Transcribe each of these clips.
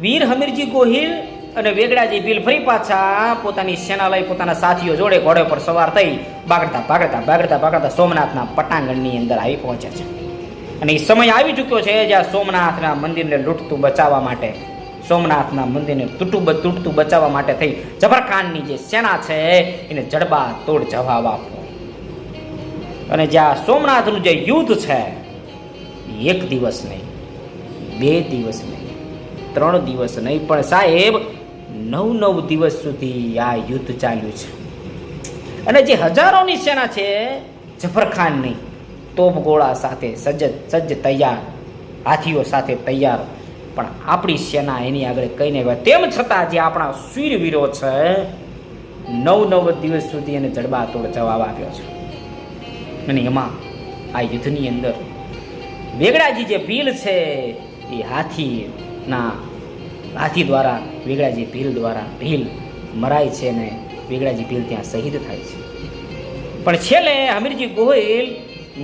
વીર હમીરજી ગોહિલ અને વેગડાજી ભીલ ફરી પાછા પોતાની સેના લઈ પોતાના સાથીઓ જોડે ઘોડે પર સવાર થઈ ભાગતા સોમનાથના પટાંગણની અંદર આવી પહોંચ્યા છે. અને એ સમય આવી ચૂક્યો છે જ્યાં સોમનાથના મંદિરને લૂંટતું બચાવવા માટે, સોમનાથના મંદિરને તૂટતું બચાવવા માટે થઈ જબરખાનની જે સેના છે એને જડબા તોડ જવાબ આપવો. અને જ્યાં સોમનાથનું જે યુદ્ધ છે, એક દિવસ નહીં, 2 દિવસ નહીં, 3 દિવસ નહીં, પણ સાહેબ 9 દિવસ સુધી આ યુદ્ધ ચાલ્યું છે. અને જે હજારોની સેના છે જફરખાનની, તોપગોળા સાથે સજ્જ તૈયાર, હાથીઓ સાથે તૈયાર, પણ આપણી સેના એની આગળ કઈ નહીં. તેમ છતાં જે આપણા શૂરવીરો છે 9 દિવસ સુધી એને જડબાતોડ જવાબ આપ્યો છે. અને એમાં આ યુદ્ધની અંદર વેગડાજી જે ભીલ છે એ હાથી દ્વારા વેગડાજી ભીલ દ્વારા ભીલ મરાય છે ને વેગડાજી ભીલ ત્યાં શહીદ થાય છે. પણ છેલ્લે હમીરજી ગોહિલ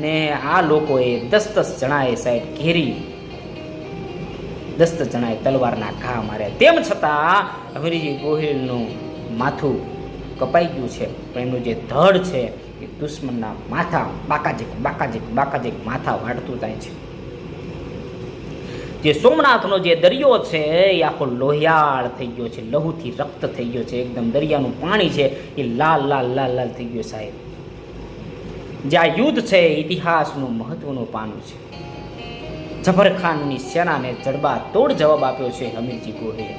ને આ લોકોએ 10 જણાએ સાહેબ ઘેરી, 10 જણાએ તલવારના ઘા માર્યા. તેમ છતાં હમીરજી ગોહિલનું માથું કપાઈ ગયું છે, પણ એમનું જે ધડ છે એ દુશ્મનના માથા બાકાજીક માથા વાળતું જાય છે. જે સોમનાથનો જે દરિયો છે એ આખો લોહિયાળ થઈ ગયો છે, લહુથી રક્ત થઈ ગયો છે, એકદમ દરિયાનું પાણી છે એ લાલ થઈ ગયું સાહેબ. જે આ યુદ્ધ છે ઇતિહાસનું મહત્વનું પાનું છે. જફરખાનની સેનાને જડબા તોડ જવાબ આપ્યો છે હમીરજી ગોહિલે.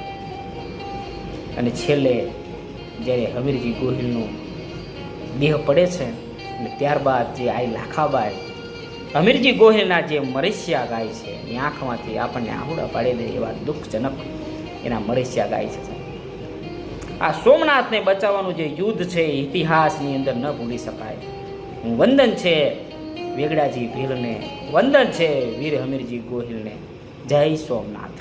અને છેલ્લે જ્યારે હમીરજી ગોહિલનું દેહ પડે છે અને ત્યારબાદ જે આ લાખાબાઈ હમીરજી ગોહિલના જે મરેશિયા ગાય છે એ આંખમાંથી આપણને આહુડા પાડી દે એવા દુઃખજનક એના મરેશિયા ગાય છે. આ સોમનાથને બચાવવાનું જે યુદ્ધ છે ઇતિહાસની અંદર ન ભૂલી શકાય. વંદન છે વેગડાજી ભીલને, વંદન છે વીર હમીરજી ગોહિલને. જય સોમનાથ.